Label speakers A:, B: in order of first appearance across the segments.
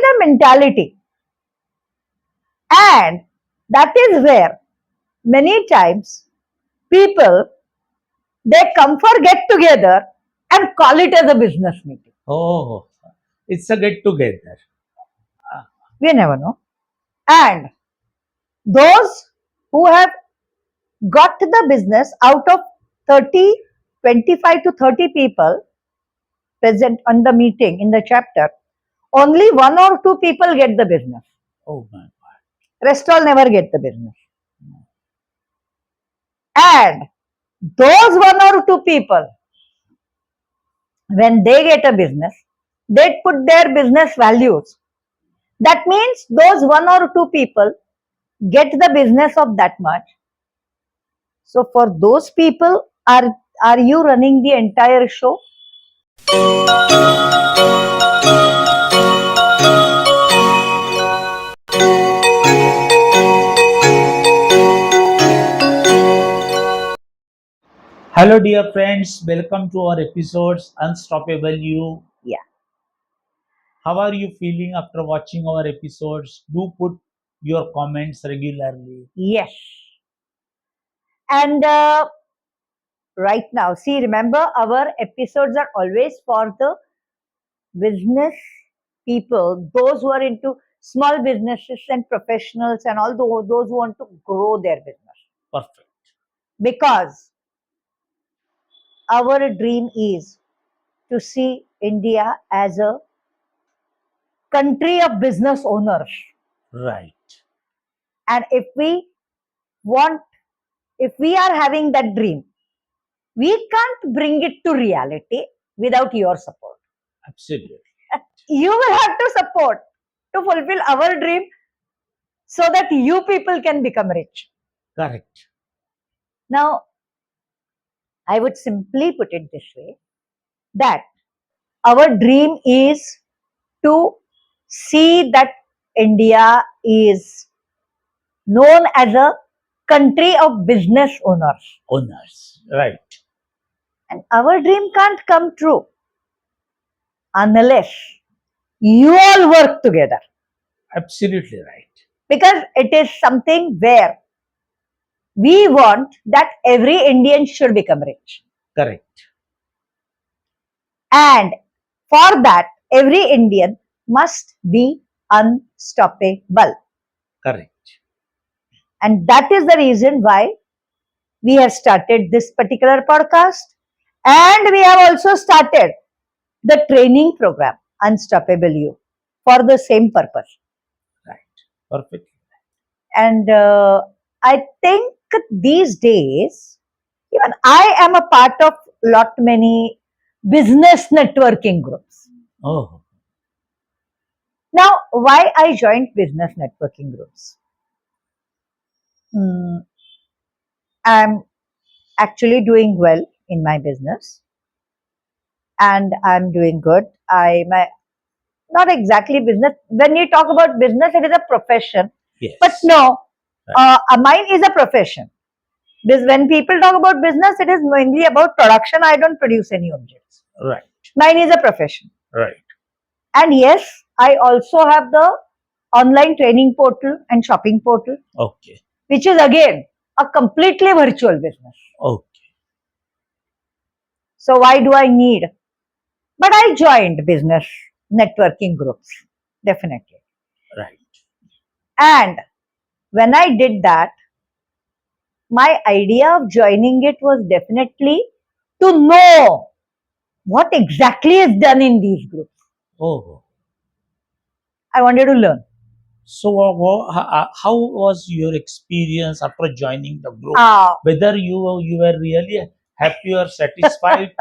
A: the mentality. And that is where many times people, they come for get together and call it as a business meeting.
B: Oh, it's a get together.
A: We never know. And those who have got the business out of 30, 25 to 30 people present on the meeting in the chapter, only one or two people get the business.
B: Oh my God.
A: Rest all never get the business. And those one or two people, when they get a business, they put their business values. That means those one or two people get the business of that much. So for those people, are you running the entire show?
B: Hello, dear friends. Welcome to our episodes Unstoppable You.
A: Yeah.
B: How are you feeling after watching our episodes? Do put your comments regularly.
A: Yes. And right now, see, remember our episodes are always for the business people, those who are into small businesses and professionals and all those who want to grow their business.
B: Perfect.
A: Because our dream is to see India as a country of business owners.
B: Right.
A: And if we are having that dream, we can't bring it to reality without your support.
B: Absolutely.
A: You will have to support to fulfill our dream so that you people can become rich.
B: Correct.
A: Now, I would simply put it this way that our dream is to see that India is known as a country of business owners.
B: Owners. Right.
A: And our dream can't come true unless you all work together.
B: Absolutely right.
A: Because it is something where we want that every Indian should become rich.
B: Correct.
A: And for that, every Indian must be unstoppable.
B: Correct.
A: And that is the reason why we have started this particular podcast. And we have also started the training program, Unstoppable You, for the same purpose.
B: Right. Perfect.
A: And I think these days, even I am a part of lot many business networking groups.
B: Oh.
A: Now, why I joined business networking groups? I'm actually doing well in my business, and I'm doing good. Not exactly business. When you talk about business, it is a profession.
B: Yes.
A: But no,
B: Right.
A: mine is a profession. Because when people talk about business, it is mainly about production. I don't produce any objects.
B: Right.
A: Mine is a profession.
B: Right.
A: And yes, I also have the online training portal and shopping portal,
B: Okay.
A: which is again a completely virtual business.
B: Okay.
A: So why do I need? But I joined business networking groups, definitely.
B: Right.
A: And when I did that, my idea of joining it was definitely to know what exactly is done in these groups.
B: Oh.
A: I wanted to learn.
B: So, how was your experience after joining the group?
A: Uh,
B: Whether you were really happy or satisfied?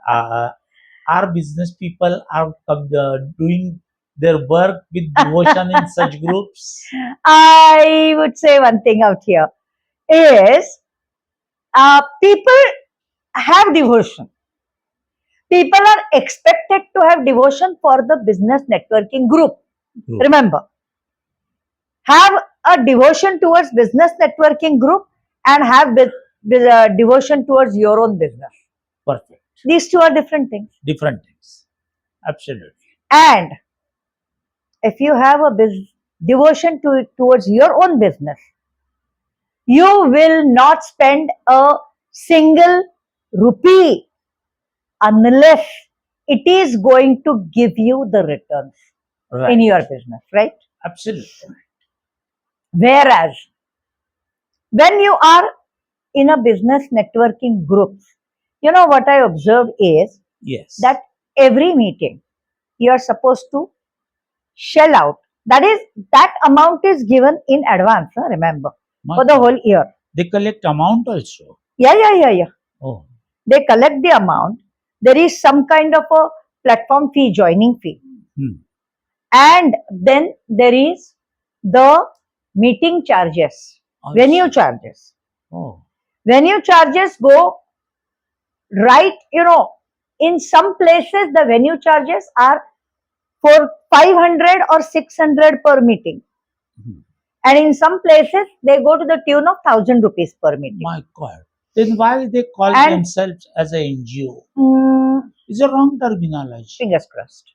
B: Our business people are doing their work with devotion in such groups.
A: I would say one thing out here is people have devotion. People are expected to have devotion for the business networking group.
B: Group.
A: Remember, have a devotion towards business networking group and have devotion towards your own business.
B: Perfect.
A: These two are different things.
B: Different things. Absolutely.
A: And if you have a devotion towards your own business, you will not spend a single rupee unless it is going to give you the returns
B: Right.
A: in your business, right?
B: Absolutely.
A: Whereas when you are in a business networking group, you know what I observed is
B: Yes.
A: that every meeting you are supposed to shell out. That is, that amount is given in advance, remember,
B: My
A: for the
B: God.
A: whole year.
B: They collect amount also.
A: Yeah.
B: Oh.
A: They collect the amount. There is some kind of a platform fee, joining fee.
B: Hmm.
A: And then there is the meeting charges, venue
B: Also.
A: charges.
B: Oh.
A: Venue charges go right, in some places the venue charges are for 500 or 600 per meeting.
B: Hmm.
A: And in some places they go to the tune of 1000 rupees per meeting.
B: My God. Then why they call
A: And-
B: themselves as a NGO?
A: Mm,
B: It's a wrong terminology.
A: fingers crossed.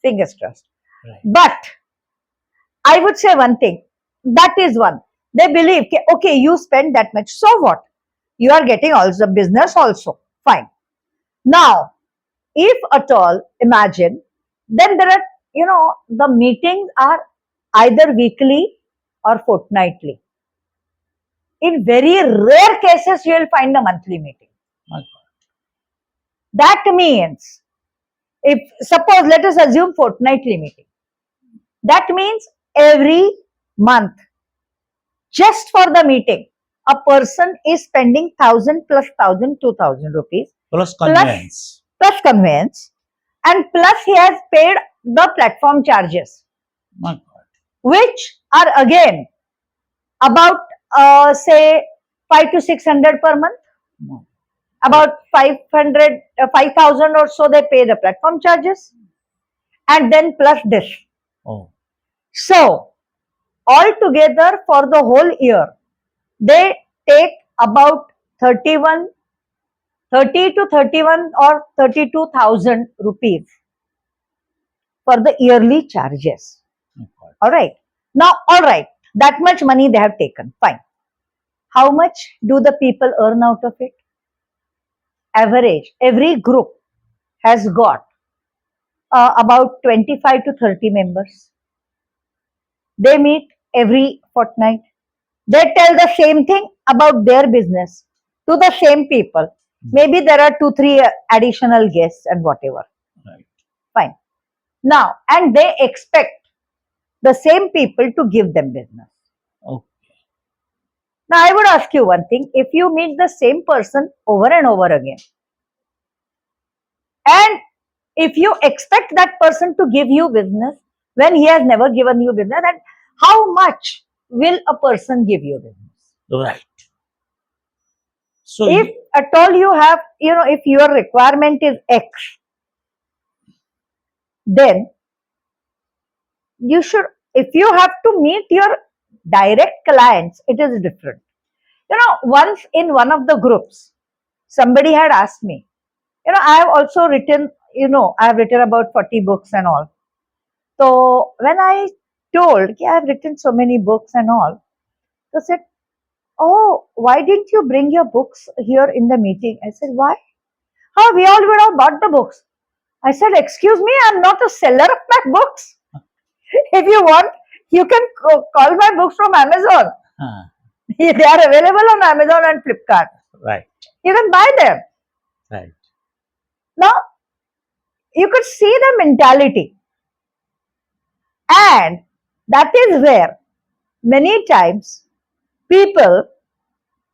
A: Fingers crossed.
B: Right.
A: But I would say one thing. That is one. They believe, okay, you spend that much. So what? You are getting also business also. Fine. Now, if at all, imagine, then there are, the meetings are either weekly or fortnightly. In very rare cases, you will find a monthly meeting.
B: My God.
A: That means, if suppose let us assume fortnightly meeting, that means every month, just for the meeting, a person is spending 1000 plus 1000, 2000 rupees
B: Plus conveyance.
A: plus conveyance, and plus he has paid the platform charges,
B: My God.
A: which are again about say 5 to 600 per month.
B: No.
A: About 500, 5000 or so they pay the platform charges, and then plus this.
B: Oh.
A: So altogether for the whole year, they take about 30 to 31 or 32,000 rupees for the yearly charges.
B: My God.
A: All right. Now, all right, that much money they have taken. Fine. How much do the people earn out of it? Average. Every group has got about 25 to 30 members. They meet every fortnight. They tell the same thing about their business to the same people. Maybe there are 2, 3 additional guests and whatever.
B: Right.
A: Fine. Now, and they expect the same people to give them business.
B: Okay.
A: Now, I would ask you one thing. If you meet the same person over and over again, and if you expect that person to give you business when he has never given you business, then how much will a person give you business?
B: Right. So
A: If at all you have, if your requirement is X, then you should, if you have to meet your direct clients, it is different. Once in one of the groups, somebody had asked me, I have also written, I have written about 40 books and all. So when I told, I have written so many books and all, they said, oh, why didn't you bring your books here in the meeting? I said, why? Oh, we all would have bought the books. I said, excuse me, I'm not a seller of my books. If you want, you can call my books from Amazon. They are available on Amazon and Flipkart.
B: Right.
A: You can buy them.
B: Right.
A: Now, you could see the mentality. And that is where many times people,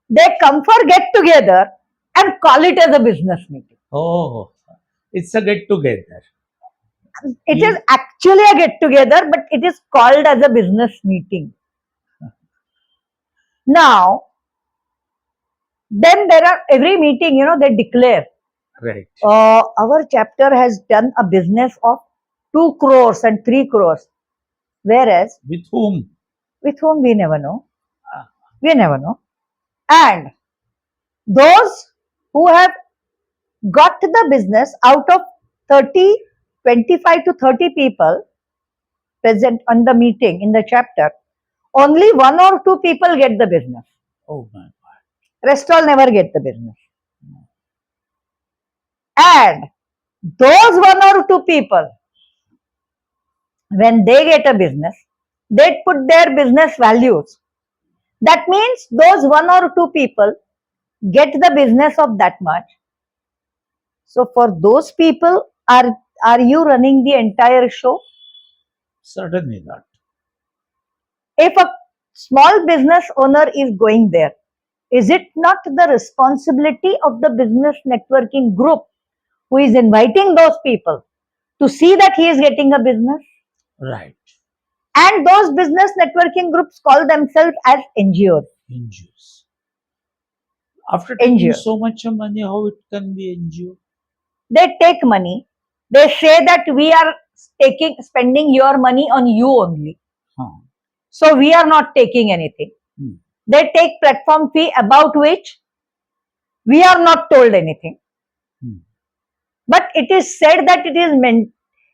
A: they come for get together and call it as a business meeting.
B: Oh, it's a get together.
A: It
B: You-
A: is actually a get together, but it is called as a business meeting. Now, then there are every meeting, they declare,
B: Right.
A: our chapter has done a business of 2 crores and 3 crores. Whereas,
B: With whom?
A: with whom we never know.
B: Ah.
A: We never know. And those who have got the business out of 30, 25 to 30 people, present on the meeting in the chapter, only one or two people get the business.
B: Oh my God.
A: Rest all never get the business. And those one or two people, when they get a business, they put their business values. That means those one or two people get the business of that much. So for those people, are you running the entire show?
B: Certainly not.
A: If a small business owner is going there, is it not the responsibility of the business networking group who is inviting those people to see that he is getting a business?
B: Right.
A: And those business networking groups call themselves as NGOs.
B: NGOs. After taking
A: NGOs.
B: so much of money, how it can be NGO?
A: They take money. They say that we are spending your money on you only.
B: Huh.
A: So we are not taking anything.
B: Hmm.
A: They take platform fee about which we are not told anything.
B: Hmm.
A: But it is said that it is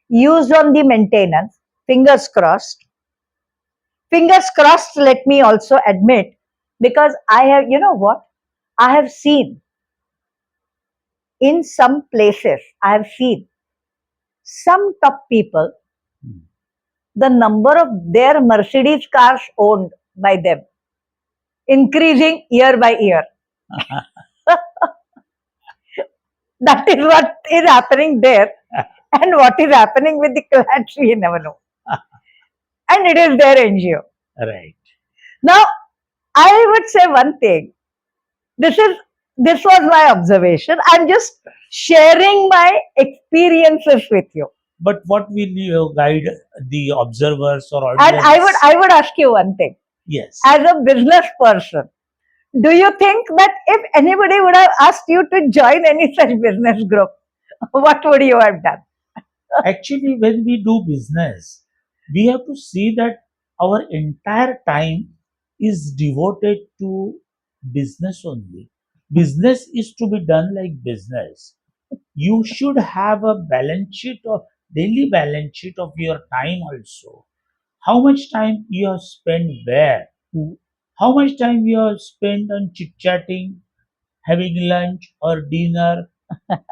A: used on the maintenance. Fingers crossed. Fingers crossed, let me also admit, because I have, you know what? I have seen in some places, I have seen some top people,
B: Hmm.
A: the number of their Mercedes cars owned by them increasing year by year. That is what is happening there. And what is happening with the clients, we never know. And it is their NGO.
B: Right.
A: Now, I would say one thing. This was my observation. I'm just sharing my experiences with you.
B: But what will you guide the observers or
A: And
B: audience?
A: I would ask you one thing.
B: Yes.
A: As a business person, do you think that if anybody would have asked you to join any such business group, what would you have done?
B: Actually, when we do business, we have to see that our entire time is devoted to business only. Business is to be done like business. You should have a balance sheet or daily balance sheet of your time also. How much time you have spent where? How much time you have spent on chit chatting, having lunch or dinner,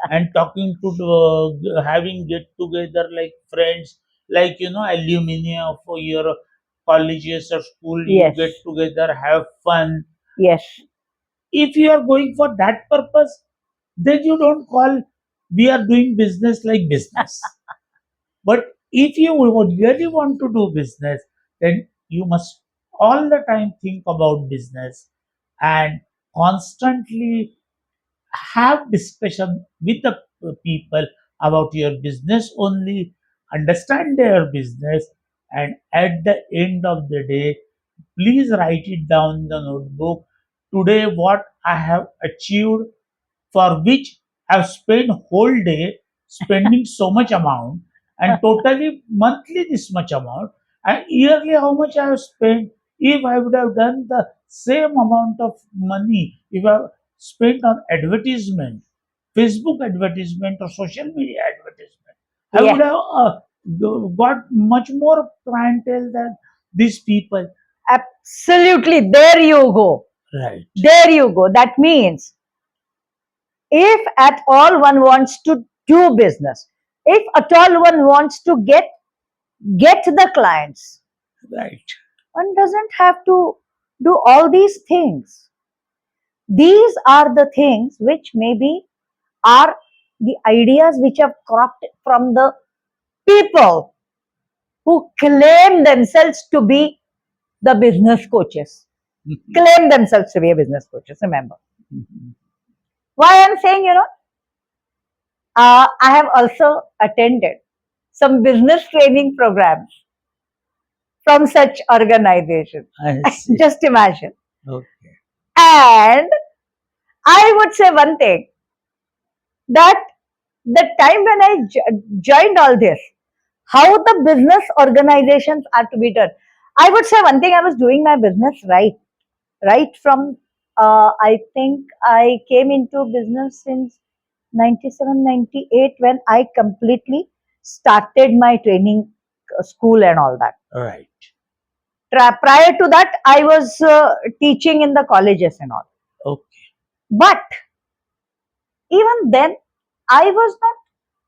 B: and talking to having get together like friends, like alumni for your colleges or school. You
A: Yes.
B: get together, have fun.
A: Yes.
B: If you are going for that purpose, then you don't call we are doing business like business. But if you would really want to do business, then you must all the time think about business and constantly have discussion with the people about your business only, understand their business, and at the end of the day, please write it down in the notebook. Today, what I have achieved, for which I've spent whole day spending so much amount, and totally monthly this much amount, and yearly how much I have spent. If I would have done the same amount of money, if I spent on advertisement, Facebook advertisement or social media advertisement, I would
A: Yeah.
B: have got much more clientele than these people.
A: Absolutely. There you go.
B: Right.
A: There you go. That means if at all one wants to do business, if at all one wants to get the clients,
B: Right.
A: one doesn't have to do all these things. These are the things which maybe are the ideas which have cropped from the people who claim themselves to be the business coaches. Claim themselves to be a business coaches, remember. Why I'm saying, I have also attended some business training programs from such organizations.
B: I see.
A: Just imagine.
B: Okay.
A: And I would say one thing, that the time when I joined all this, how the business organizations are to be done. I would say one thing, I was doing my business right from, I think I came into business since 97, 98 when I completely started my training school and all that.
B: Right.
A: Prior to that, I was teaching in the colleges and all.
B: Okay.
A: But even then, I was not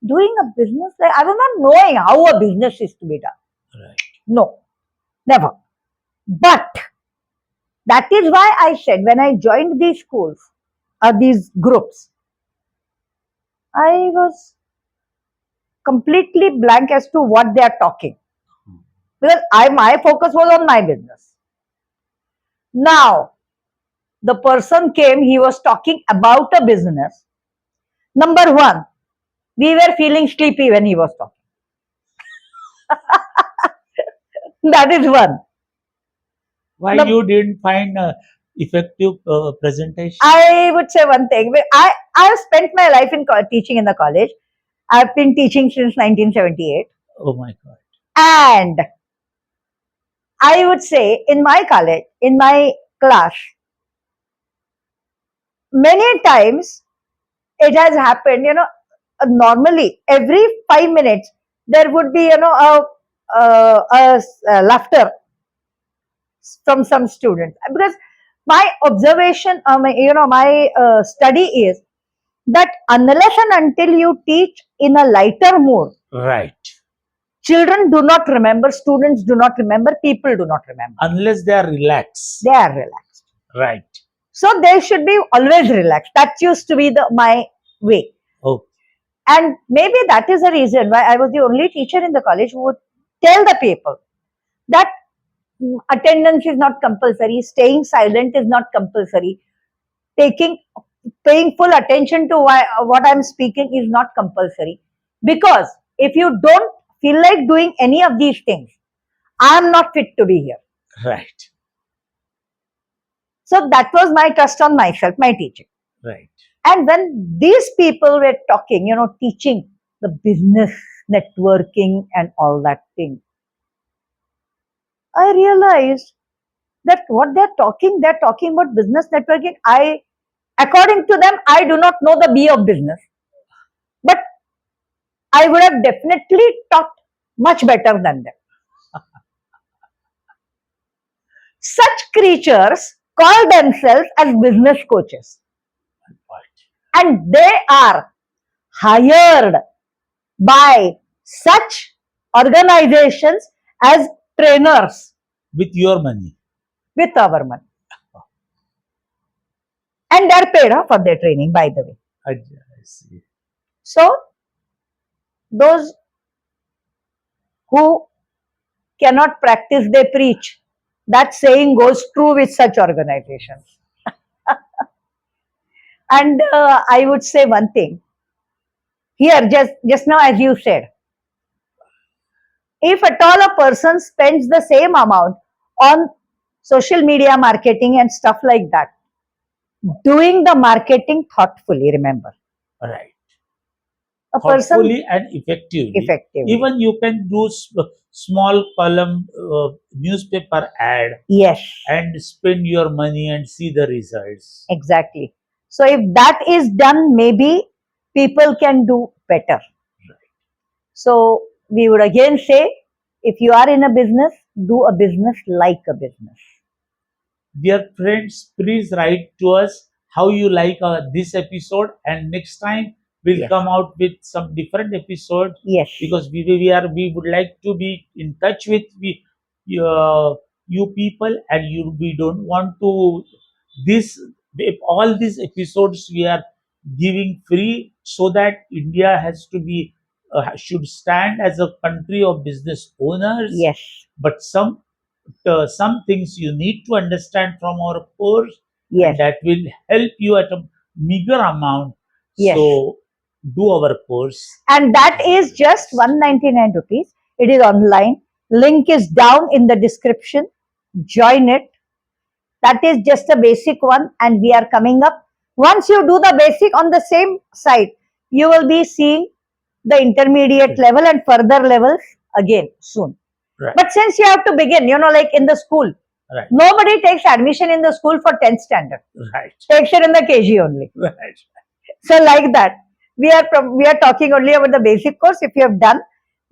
A: doing a business. I was not knowing how a business is to be done.
B: Right.
A: No, never. But that is why I said when I joined these schools or these groups, I was completely blank as to what they are talking. Because my focus was on my business. Now, the person came, he was talking about a business. Number one, we were feeling sleepy when he was talking. That is one.
B: Why
A: The-
B: you didn't find effective presentation?
A: I would say one thing. I have spent my life in teaching in the college. I've been teaching since 1978.
B: Oh my God.
A: And I would say in my college, in my class, many times it has happened, normally every 5 minutes there would be, laughter from some students. Because my observation, my study is that unless and until you teach in a lighter mood,
B: Right.
A: children do not remember, students do not remember, people do not remember.
B: Unless they are relaxed.
A: They are relaxed.
B: Right.
A: So they should be always relaxed. That used to be my way.
B: Okay.
A: And maybe that is the reason why I was the only teacher in the college who would tell the people that attendance is not compulsory, staying silent is not compulsory, paying full attention to what I'm speaking is not compulsory. Because if you don't feel like doing any of these things, I am not fit to be here.
B: Right.
A: So that was my trust on myself, my teaching.
B: Right.
A: And when these people were talking, teaching the business, networking, and all that thing, I realized that what they're talking about business networking. According to them, I do not know the B of business, but I would have definitely taught much better than them. Such creatures call themselves as business coaches,
B: Right.
A: and they are hired by such organizations as trainers
B: With your money.
A: with our money. And they're paid for their training, by the way.
B: I see.
A: So, those who cannot practice, they preach. That saying goes true with such organizations. And I would say one thing here, just now, as you said, if at all a person spends the same amount on social media marketing and stuff like that, doing the marketing thoughtfully, remember,
B: Right.
A: a person
B: Thoughtfully and effectively.
A: effectively.
B: Even you can do small column newspaper ad
A: Yes,
B: and spend your money and see the results.
A: exactly. So if that is done, maybe people can do better. So we would again say, if you are in a business, do a business like a business.
B: Dear friends, please write to us how you like this episode, and next time we'll
A: Yes.
B: come out with some different episode,
A: Yes.
B: because we would like to be in touch with you people, and we don't want to this all these episodes we are giving free, so that India has to be should stand as a country of business owners.
A: Yes.
B: But some things you need to understand from our course,
A: Yes.
B: and that will help you at a meager amount.
A: Yes.
B: So do our course.
A: And that is just 199 rupees. It is online. Link is down in the description. Join it. That is just a basic one, and we are coming up. Once you do the basic on the same site, you will be seeing the intermediate level and further levels again soon.
B: Right.
A: But since you have to begin, like in the school,
B: Right.
A: nobody takes admission in the school for 10th standard.
B: Right.
A: Takes it in the KG only.
B: Right.
A: So like that, we are talking only about the basic course. If you have done,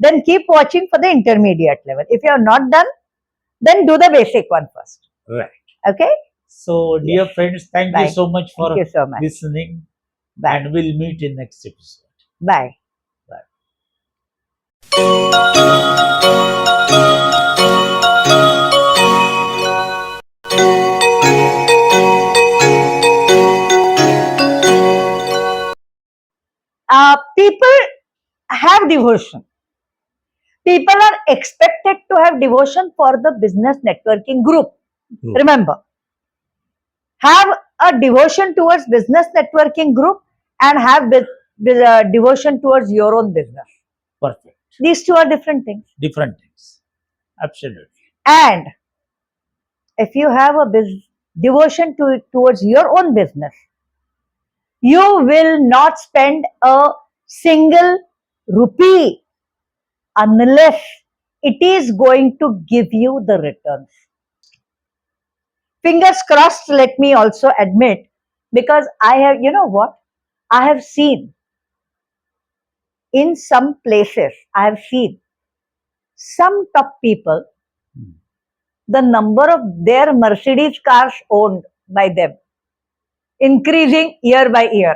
A: then keep watching for the intermediate level. If you are not done, then do the basic one first.
B: Right.
A: Okay?
B: So, dear friends, thank
A: Bye.
B: you so much for
A: Thank you so much.
B: listening,
A: Bye.
B: and we'll meet in next episode.
A: Bye. People have devotion. People are expected to have devotion for the business networking group.
B: Group.
A: Remember, have a devotion towards business networking group and have devotion towards your own business.
B: Perfect.
A: These two are different things.
B: Different things. Absolutely.
A: And if you have a devotion towards your own business, you will not spend a single rupee unless it is going to give you the returns. Fingers crossed, let me also admit, because I have, you know what? I have seen in some places, I have seen some top people, the number of their Mercedes cars owned by them increasing year by year.